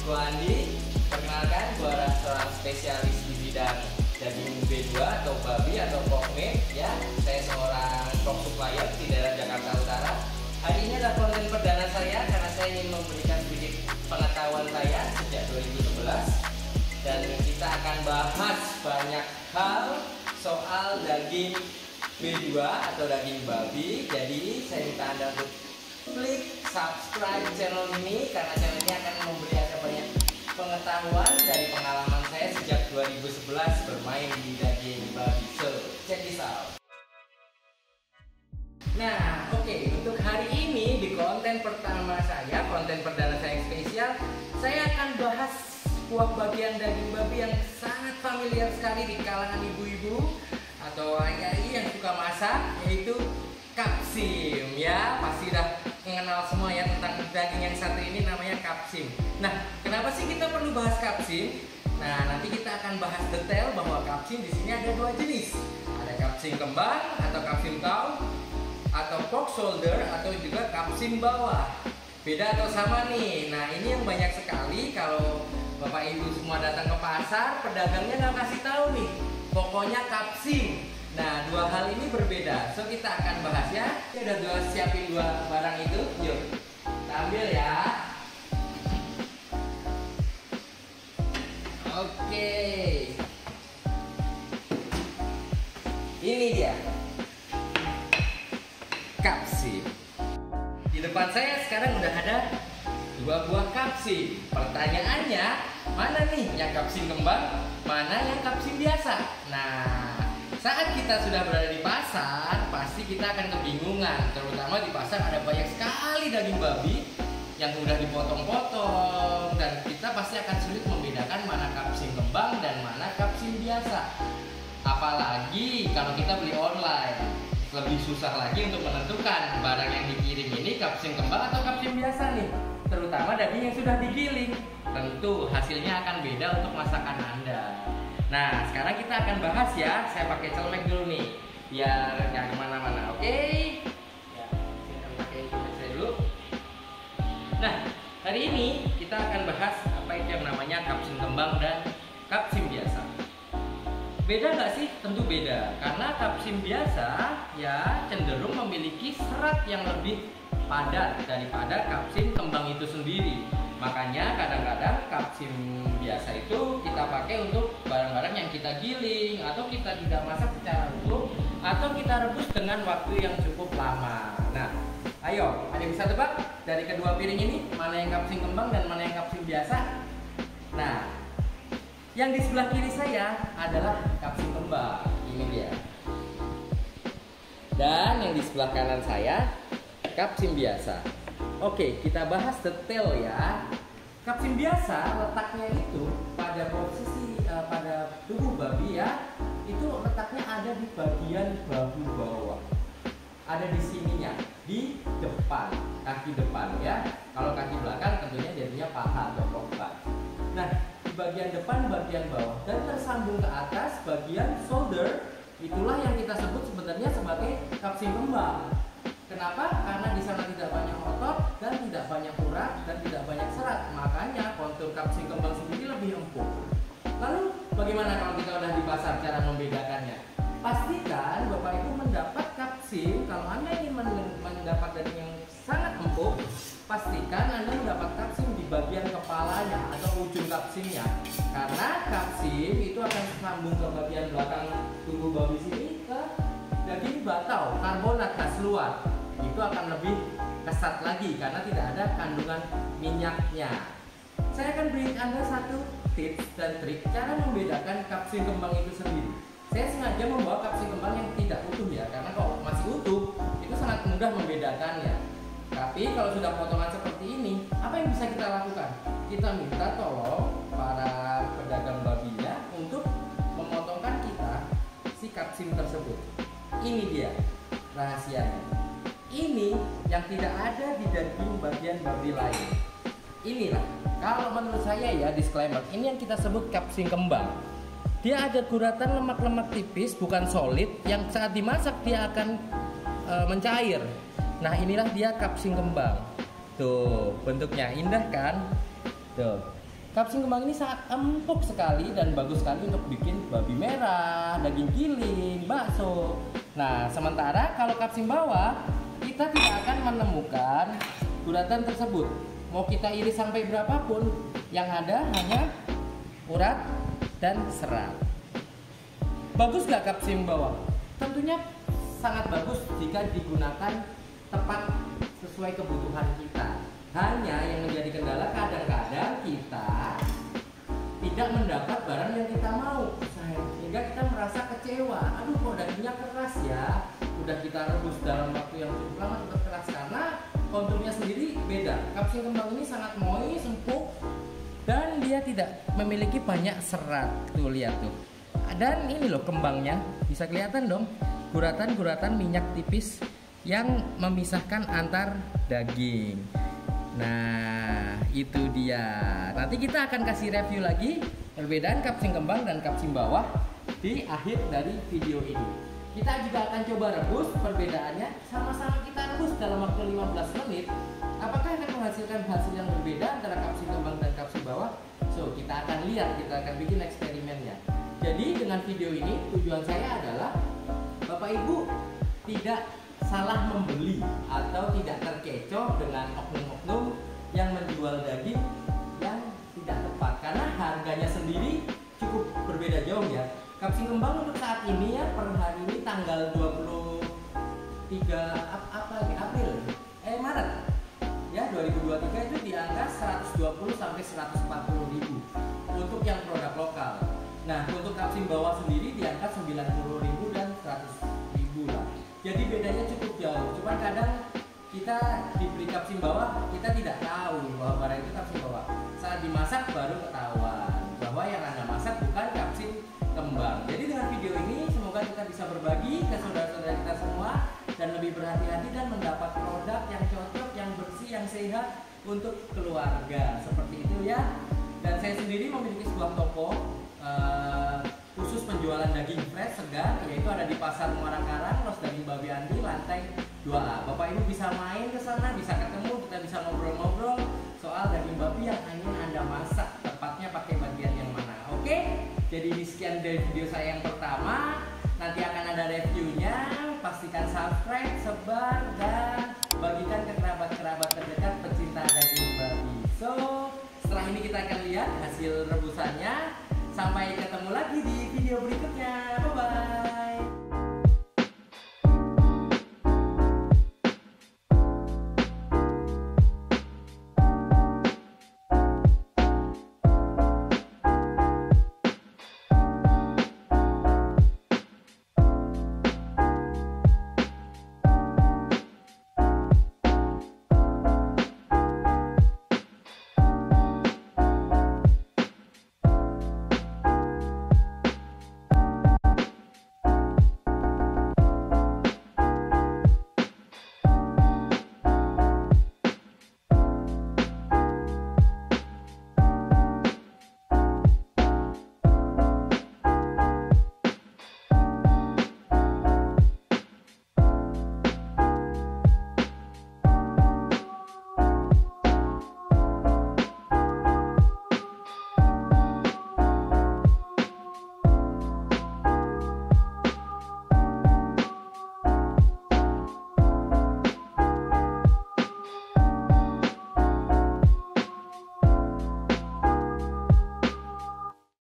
Gua Andi, perkenalkan gua adalah seorang spesialis di bidang daging B2 atau babi atau pork meat ya. Saya seorang pork supplier di daerah Jakarta Utara. Hari ini adalah konten perdana saya karena saya ingin memberikan sedikit pengetahuan saya sejak 2011 dan kita akan bahas banyak hal soal daging B2 atau daging babi. Jadi saya minta Anda untuk klik subscribe channel ini karena channel ini akan memberi Anda banyak pengetahuan dari pengalaman saya sejak 2011 bermain di daging babi. So, check this out. Nah, oke, untuk hari ini di konten pertama saya, konten perdana saya yang spesial, saya akan bahas sebuah bagian daging babi yang sangat familiar sekali di kalangan ibu-ibu atau ayah-ayah yang suka masak, yaitu kapsim ya. Pasti udah mengenal semua ya tentang daging yang satu ini, namanya kapsim. Nah, kenapa sih kita perlu bahas kapsim? Nah, nanti kita akan bahas detail bahwa kapsim di sini ada dua jenis. Ada kapsim kembang atau kapsim tahu, atau pork shoulder, atau juga kapsim bawah. Beda atau sama nih? Nah, ini yang banyak sekali kalau Bapak Ibu semua datang ke pasar, pedagangnya nggak kasih tahu nih, pokoknya kapsim. Nah, dua hal ini berbeda. So, kita akan bahas ya. Kita udah siapin dua barang itu. Yuk, kita ambil ya. Oke. Ini dia. Kapsim. Di depan saya sekarang udah ada dua buah kapsim. Pertanyaannya, mana nih yang kapsim kembang, mana yang kapsim biasa? Nah, saat kita sudah berada di pasar, pasti kita akan kebingungan. Terutama di pasar ada banyak sekali daging babi yang udah dipotong-potong, dan kita pasti akan sulit membedakan mana kapsim kembang dan mana kapsim biasa. Apalagi kalau kita beli online, lebih susah lagi untuk menentukan barang yang dikirim ini kapsim kembang atau kapsim biasa nih. Terutama daging yang sudah digiling. Tentu hasilnya akan beda untuk masakan Anda. Nah, sekarang kita akan bahas ya. Saya pakai celemek dulu nih, biar nggak kemana-mana. Oke? Ya, saya pakai celemek saya dulu. Nah, hari ini kita akan bahas apa itu yang namanya kapsim kembang dan kapsim biasa. Beda nggak sih? Tentu beda. Karena kapsim biasa ya cenderung memiliki serat yang lebih padat daripada kapsim kembang itu sendiri. Makanya kadang-kadang kapsim biasa itu kita pakai untuk barang-barang yang kita giling, atau kita tidak masak secara utuh, atau kita rebus dengan waktu yang cukup lama. Nah, ayo, ada yang bisa tebak dari kedua piring ini mana yang kapsim kembang dan mana yang kapsim biasa? Nah, yang di sebelah kiri saya adalah kapsim kembang. Ini dia. Dan yang di sebelah kanan saya kapsim biasa. Oke, kita bahas detail ya. Kapsim biasa letaknya itu pada posisi pada tubuh babi ya, itu letaknya ada di bagian bahu bawah. Ada di sininya, di depan, kaki depan ya. Kalau kaki belakang tentunya jadinya paha atau korban. Nah, di bagian depan, bagian bawah, dan tersambung ke atas bagian shoulder, itulah yang kita sebut sebenarnya sebagai kapsim kembang. Kenapa? Karena di sana tidak banyak otot dan tidak banyak urat dan tidak banyak serat. Makanya kontur kapsim kembang sendiri lebih empuk. Lalu bagaimana kalau kita udah di pasar cara membedakannya? Pastikan Bapak Ibu mendapat kapsim. Kalau Anda ingin mendapat daging yang sangat empuk, pastikan Anda mendapat kapsim di bagian kepalanya atau ujung kapsimnya. Karena kapsim itu akan sambung ke bagian belakang tubuh babi sini ke daging batau, karbonat khas luar. Itu akan lebih kesat lagi karena tidak ada kandungan minyaknya. Saya akan beri Anda satu tips dan trik cara membedakan kapsim kembang itu sendiri. Saya sengaja membawa kapsim kembang yang tidak utuh ya, karena kalau masih utuh itu sangat mudah membedakannya. Tapi kalau sudah potongan seperti ini, apa yang bisa kita lakukan? Kita minta tolong para pedagang babinya untuk memotongkan kita si kapsim tersebut. Ini dia rahasianya. Ini yang tidak ada di daging bagian babi lain. Inilah, kalau menurut saya ya, disclaimer, ini yang kita sebut kapsim kembang. Dia ada guratan lemak-lemak tipis, bukan solid, yang saat dimasak dia akan mencair. Nah, inilah dia kapsim kembang. Tuh, bentuknya indah kan? Tuh. Kapsing kembang ini sangat empuk sekali dan bagus sekali untuk bikin babi merah, daging giling, bakso. Nah, sementara kalau kapsing bawah, kita tidak akan menemukan guratan tersebut. Mau kita iris sampai berapapun, yang ada hanya urat dan serat. Bagus gak kapsing bawah? Tentunya sangat bagus jika digunakan tepat sesuai kebutuhan kita. Hanya yang menjadi kendala kadang-kadang kita tidak mendapat barang yang kita mau, sehingga kita merasa kecewa. Aduh, kok dagingnya keras ya. Udah kita rebus dalam waktu yang cukup lama tetap keras, karena konturnya sendiri beda. Kapsing kembang ini sangat moist, empuk, dan dia tidak memiliki banyak serat. Tuh lihat tuh. Dan ini loh kembangnya, bisa kelihatan dong guratan-guratan minyak tipis yang memisahkan antar daging. Nah, itu dia. Nanti kita akan kasih review lagi perbedaan kapsing kembang dan kapsing bawah di akhir dari video ini. Kita juga akan coba rebus perbedaannya, sama-sama kita rebus dalam waktu 15 menit. Apakah akan menghasilkan hasil yang berbeda antara kapsing kembang dan kapsing bawah? So, kita akan lihat, kita akan bikin eksperimennya. Jadi dengan video ini tujuan saya adalah Bapak Ibu tidak salah membeli atau tidak terkecoh dengan oknum-oknum yang menjual daging yang tidak tepat, karena harganya sendiri cukup berbeda jauh ya. Kapsing kembang untuk saat ini ya, per hari ini tanggal 23 April Maret ya 2023 itu di angka 120 sampai 140 ribu untuk yang produk lokal. Nah, untuk kapsing bawah sendiri di angka 90 ribu dan 100 ribu lah. Jadi bedanya cukup jauh. Cuman kadang kita diberi kapsing bawah, kita tidak tahu bahwa barang itu kapsing bawah. Saat dimasak baru ketahuan bahwa yang Anda masak bukan kapsing kembang. Jadi dengan video ini semoga kita bisa berbagi ke saudara-saudara kita semua dan lebih berhati-hati dan mendapat produk yang cocok, yang bersih, yang sehat untuk keluarga. Seperti itu ya. Dan saya sendiri memiliki sebuah toko khusus penjualan daging fresh segar, yaitu ada di Pasar Muara Karang, Los Daging Babi Andi, lantai 2A. Bapak Ibu bisa main ke sana, bisa ketemu, kita bisa ngobrol-ngobrol soal daging babi yang ingin Anda masak, tepatnya pakai bagian yang mana. Oke? Jadi di sekian dari video saya yang pertama, nanti akan ada reviewnya. Pastikan subscribe, sebar, dan bagikan ke kerabat-kerabat terdekat pecinta daging babi. So, setelah ini kita akan lihat hasil rebusannya. Sampai ketemu lagi di video berikutnya.